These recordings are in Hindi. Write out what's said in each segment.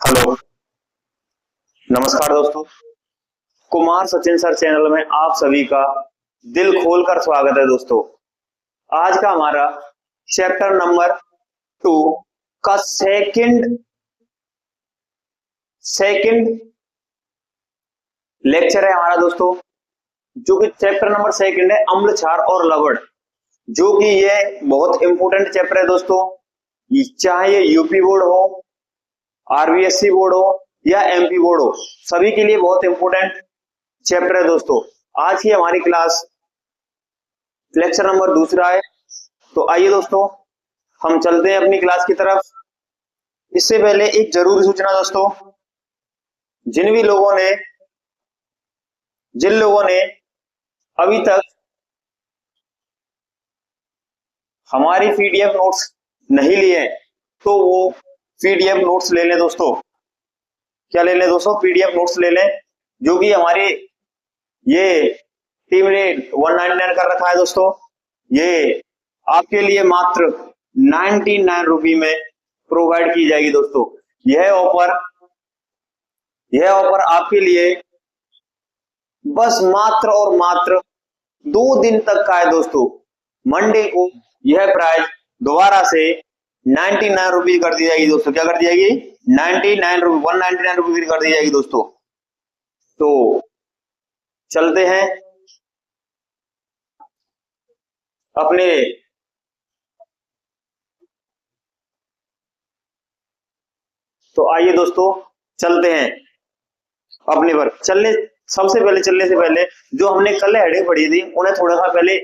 हेलो। नमस्कार दोस्तों। कुमार सचिन सर चैनल में आप सभी का दिल खोलकर स्वागत है दोस्तों। आज का हमारा चैप्टर नंबर 2 का सेकंड लेक्चर है हमारा दोस्तों, जो कि चैप्टर नंबर सेकंड है अम्ल क्षार और लवण, जो कि ये बहुत इंपोर्टेंट चैप्टर है दोस्तों। चाहे ये यूपी बोर्ड हो, आरबीएससी बोर्ड हो या एमपी बोर्ड हो, सभी के लिए बहुत इंपोर्टेंट चैप्टर है दोस्तों। आज की हमारी क्लास लेक्चर नंबर 2 है। तो आइए दोस्तों, हम चलते हैं अपनी क्लास की तरफ। इससे पहले एक जरूरी सूचना दोस्तों, जिन लोगों ने अभी तक हमारी पीडीएफ नोट्स नहीं लिए हैं, तो वो पीडीएफ नोट्स ले लें दोस्तों। क्या ले लें दोस्तों? पीडीएफ नोट्स ले लें, जो कि हमारे ये टीम ने 199 कर रखा है दोस्तों। ये आपके लिए मात्र 99 रुपये में प्रोवाइड की जाएगी दोस्तों। यह ऑफर आपके लिए बस मात्र और मात्र 2 दिन तक का है दोस्तों। मंडे को यह प्राइस दोबारा से 99 रुपये कर दी जाएगी दोस्तों। क्या कर दी जाएगी? 199 रुपये कर दी जाएगी दोस्तों। तो चलते हैं अपने आइए दोस्तों, चलते हैं अपने पर। चलने से पहले जो हमने कल हेडिंग पढ़ी थी, उन्हें थोड़ा सा पहले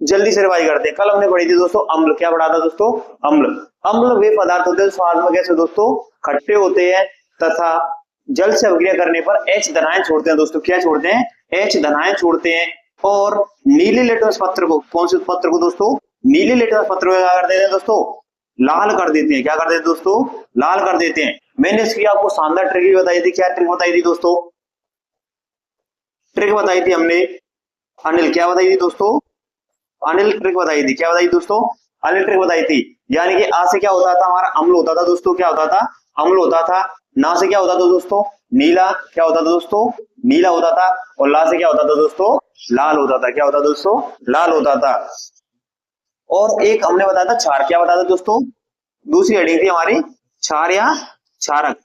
जल्दी से रिवाइज करते हैं। कल हमने पढ़ी थी दोस्तों अम्ल। क्या पढ़ा था दोस्तों? अम्ल वे पदार्थ होते हैं स्वाद में कैसे दोस्तों खट्टे होते हैं तथा जल से अभिक्रिया करने पर H धनायन छोड़ते हैं दोस्तों। क्या छोड़ते हैं? H धनायन छोड़ते हैं। और नीले लिटमस पत्र को, कौन से पत्र को दोस्तों? नीले लिटमस पत्र को क्या कर देते हैं दोस्तों? लाल कर देते हैं। क्या कर देते हैं दोस्तों? लाल कर देते हैं। मैंने इसकी आपको शानदार ट्रिक भी बताई थी। क्या ट्रिक बताई थी दोस्तों? ट्रिक बताई थी हमने अनिल। क्या बताई थी दोस्तों? अनिल ट्रिक बताई थी। क्या बताई दोस्तों? अनिल ट्रिक बताई थी। यानी कि आ से क्या होता था? हमारा अम्ल होता था दोस्तों। क्या होता था? अम्ल होता था। ना से क्या होता था दोस्तों? नीला। क्या होता था दोस्तों? नीला होता था। और ला से क्या होता था दोस्तों? लाल होता था। क्या होता था दोस्तों? लाल होता था। और एक हमने बताया था क्षार। क्या बताया था दोस्तों? दूसरी हेडिंग थी हमारी क्षार या क्षारक।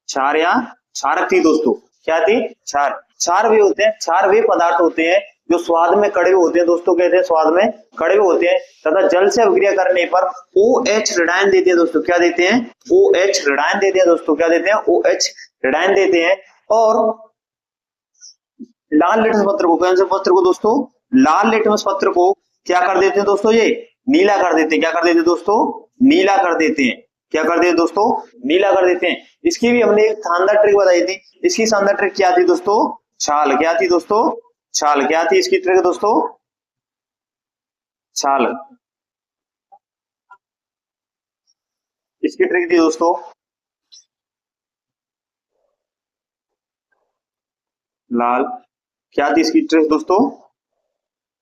क्षार या क्षारक थी दोस्तों। क्या थी? क्षार। क्षार वे होते हैं, क्षार वे पदार्थ होते हैं जो स्वाद में कड़वे होते हैं दोस्तों। कहते हैं स्वाद में कड़वे होते हैं तथा जल से अभिक्रिया करने पर OH ऋणायन देते हैं दोस्तों। क्या देते हैं? OH ऋणायन देते हैं दोस्तों। क्या देते हैं? OH ऋणायन देते हैं। और लाल लिटमस पत्र को, कौन से पत्र को दोस्तों? लाल लिटमस पत्र को क्या कर देते हैं दोस्तों? ये नीला कर देते हैं। क्या कर देते हैं दोस्तों? नीला कर देते हैं। क्या कर देते हैं दोस्तों? नीला कर देते हैं। इसकी भी हमने एक शानदार ट्रिक बताई थी। इसकी शानदार ट्रिक क्या थी दोस्तों? छाल। क्या थी दोस्तों? छाल। क्या थी इसकी ट्रिक दोस्तों? छाल। इसकी ट्रिक थी दोस्तों लाल। क्या थी इसकी ट्रिक दोस्तों?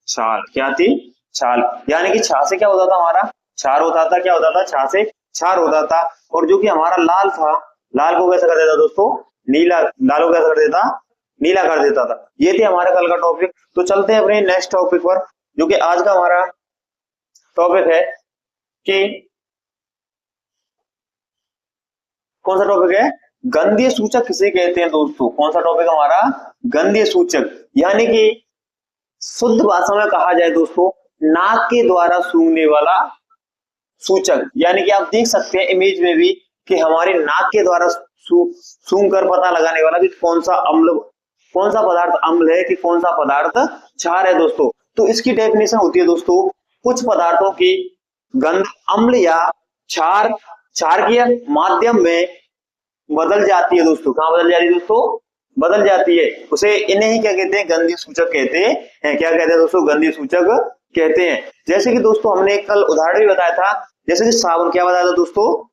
छाल। क्या थी? छाल। यानी कि छा से क्या होता था? हमारा क्षार होता था। क्या होता था? छा से क्षार होता था। और जो कि हमारा लाल था, लाल को कैसे कर देता दोस्तों? नीला। लाल को कैसे कर देता? नीला कर देता था। ये थी हमारा कल का टॉपिक। तो चलते हैं अपने नेक्स्ट टॉपिक पर, जो कि आज का हमारा टॉपिक है कि कौन सा टॉपिक है? गंधीय सूचक किसे कहते हैं दोस्तों? कौन सा टॉपिक हमारा? गंधीय सूचक। यानी कि शुद्ध भाषा में कहा जाए दोस्तों, नाक के द्वारा सूंघने वाला सूचक। यानी कि आप देख सकते हैं इमेज में भी कि हमारे नाक के द्वारा सूंघ कर पता लगाने वाला कि कौन सा पदार्थ अम्ल है कि कौन सा पदार्थ क्षार है दोस्तों। तो इसकी डेफिनेशन होती है दोस्तों, कुछ पदार्थों की गंध अम्ल या क्षार के माध्यम में बदल जाती है दोस्तों। कहां बदल जाती है दोस्तों? बदल जाती है। उसे इन्हें ही क्या कहते हैं? गंधीय सूचक कहते हैं। क्या कहते हैं दोस्तों? गंधीय सूचक कहते हैं। जैसे कि दोस्तों हमने कल उदाहरण भी बताया था, जैसे कि साबुन। क्या बताया था दोस्तों?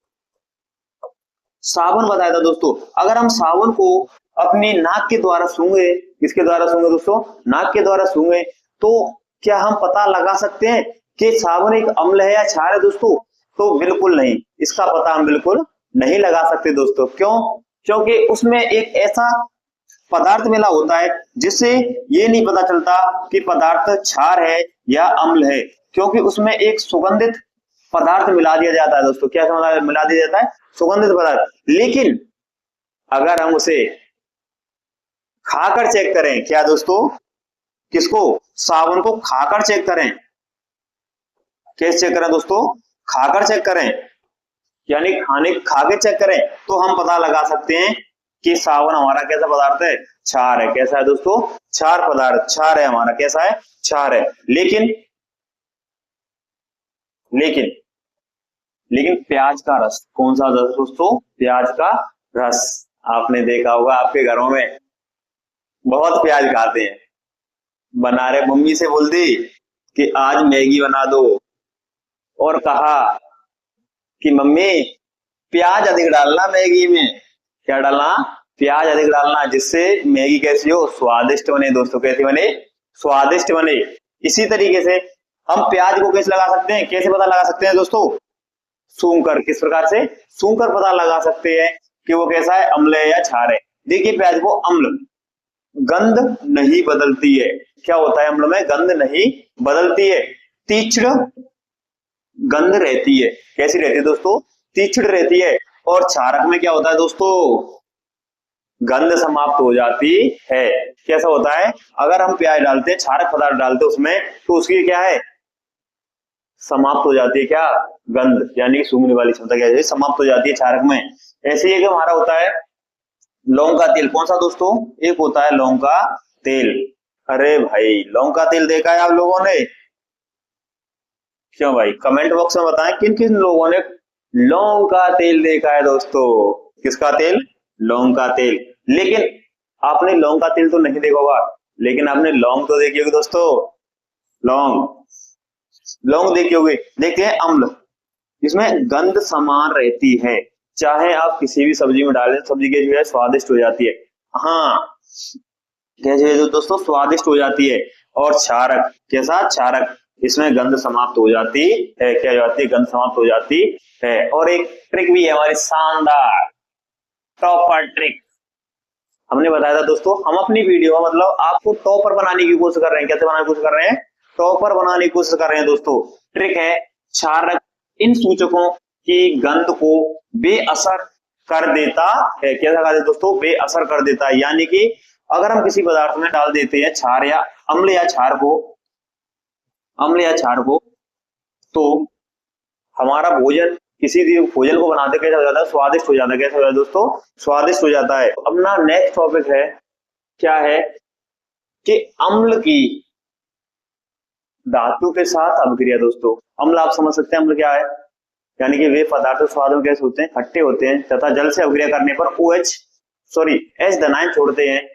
साबुन बताया था दोस्तों। अगर हम साबुन को अपनी नाक के द्वारा सूंघे, किसके द्वारा सूंघे दोस्तों? नाक के द्वारा सूंघे, तो क्या हम पता लगा सकते हैं कि साबुन एक अम्ल है या क्षार है दोस्तों? तो बिल्कुल नहीं, इसका पता हम बिल्कुल नहीं लगा सकते दोस्तों। क्यों? क्योंकि उसमें एक ऐसा पदार्थ मिला होता है जिससे ये नहीं पता चलता कि पदार्थ क्षार है या अम्ल है, क्योंकि उसमें एक सुगंधित पदार्थ मिला दिया जाता है दोस्तों। क्या मिला दिया जाता है? सुगंधित पदार्थ। लेकिन अगर हम उसे खाकर चेक करें, क्या दोस्तों, किसको? साबुन को खाकर चेक करें। कैसे चेक करें दोस्तों? खाकर चेक करें, यानी खा के चेक करें, तो हम पता लगा सकते हैं कि साबुन हमारा कैसा पदार्थ है? क्षार है। कैसा है दोस्तों? क्षार पदार्थ, क्षार है हमारा। कैसा है? क्षार है। लेकिन लेकिन लेकिन प्याज का रस, कौन सा रस दोस्तों? प्याज का रस। आपने देखा होगा आपके घरों में बहुत प्याज खाते हैं। बना रहे, मम्मी से बोल दी कि आज मैगी बना दो, और कहा कि मम्मी प्याज अधिक डालना मैगी में। क्या डालना? प्याज अधिक डालना, जिससे मैगी कैसी हो? स्वादिष्ट बने दोस्तों। कैसी बने? स्वादिष्ट बने। इसी तरीके से हम प्याज को कैसे लगा सकते हैं? कैसे पता लगा सकते हैं दोस्तों? सूंघकर। किस प्रकार से? सूंघकर पता लगा सकते हैं कि वो कैसा है? अम्ल है या क्षार है। देखिए प्याज को अम्ल, गंध नहीं बदलती है। क्या होता है अम्ल में? गंध नहीं बदलती है, तीक्ष्ण गंध रहती है। कैसी रहती है दोस्तों? तीक्ष्ण रहती है। और क्षारक में क्या होता है दोस्तों? गंध समाप्त हो जाती है। कैसा होता है? अगर हम प्याज डालते हैं, क्षारक पदार्थ डालते हैं उसमें, तो उसकी क्या है? समाप्त हो जाती है। क्या? गंध, यानी सूंघने वाली क्षमता क्या है? समाप्त हो जाती है क्षारक में। ऐसे ही हमारा होता है लौंग का तेल। कौन सा दोस्तों? एक होता है लौंग का तेल। अरे भाई, लौंग का तेल देखा है आप लोगों ने? क्यों भाई? कमेंट बॉक्स में बताएं किन किन लोगों ने लौंग का तेल देखा है दोस्तों। किसका तेल? लौंग का तेल। लेकिन आपने लौंग का तेल तो नहीं देखा होगा, लेकिन आपने लौंग तो देखी होगी दोस्तों। लौंग देखी होगी। देखते हैं अम्ल, इसमें गंध समान रहती है। चाहे आप किसी भी सब्जी में डालें, सब्जी की जो है स्वादिष्ट हो जाती है। हाँ, कैसे दोस्तों? स्वादिष्ट हो जाती है। और क्षारक, कैसा? क्षारक, इसमें गंध समाप्त हो जाती है। क्या हो जाती है? गंध समाप्त हो जाती है। और एक ट्रिक भी है हमारी, शानदार टॉपर ट्रिक। हमने बताया था दोस्तों, हम अपनी वीडियो मतलब आपको टॉपर बनाने की कोशिश कर रहे हैं। कैसे बनाने की कोशिश कर रहे हैं? टॉपर बनाने की कोशिश कर रहे हैं दोस्तों। ट्रिक है, क्षारक इन सूचकों की गंध को बेअसर कर देता है। क्या लगा देते दोस्तों? बेअसर कर देता है। यानी कि अगर हम किसी पदार्थ में डाल देते हैं क्षार या अम्ल या क्षार को, तो हमारा भोजन, किसी भी भोजन को बनाते कैसा हो जाता है? स्वादिष्ट हो जाता है। कैसा हो जाता है दोस्तों? स्वादिष्ट हो जाता है। अपना नेक्स्ट टॉपिक है, क्या है कि अम्ल की धातु के साथ अभिक्रिया। दोस्तों अम्ल आप समझ सकते हैं अम्ल क्या है? यानी कि वे पदार्थ स्वाद में कैसे होते हैं? खट्टे होते हैं तथा जल से अभिक्रिया करने पर H धनायन छोड़ते हैं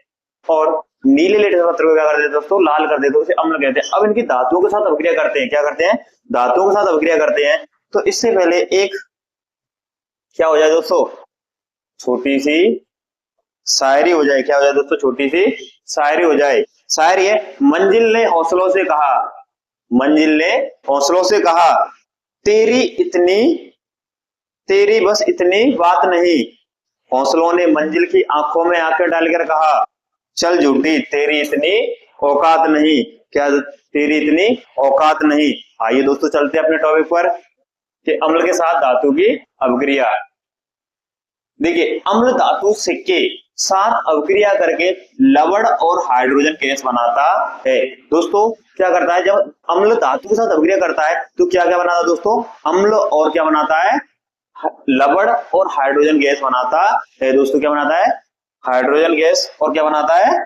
और नीले लेटेस्ट पत्र को क्या कर देते हैं दोस्तों? लाल कर देते हैं, उसे अम्ल कहते हैं। अब इनकी धातुओं के साथ अभिक्रिया करते हैं। क्या करते हैं? धातुओं के साथ अभिक्रिया करते हैं। तो इससे पहले एक क्या हो जाए दोस्तों? छोटी सी शायरी हो जाए। क्या हो जाए दोस्तों? छोटी सी शायरी हो जाए। शायरी है, मंजिल ने हौसलों से कहा, तेरी बस इतनी बात नहीं। हौसलों ने मंजिल की आंखों में आंखें डालकर कहा, चल झूठी तेरी इतनी औकात नहीं। क्या? तेरी इतनी औकात नहीं। आइए दोस्तों चलते हैं अपने टॉपिक पर कि अम्ल के साथ धातु की अभिक्रिया। देखिए, अम्ल धातु के साथ अभिक्रिया करके लवण और हाइड्रोजन गैस बनाता है। दोस्तों क्या करता है? जब अम्ल धातु के साथ अभिक्रिया करता है तो क्या क्या बनाता है दोस्तों? अम्ल और क्या बनाता है? लवण और हाइड्रोजन गैस बनाता है। दोस्तों क्या बनाता है? हाइड्रोजन गैस और क्या बनाता है?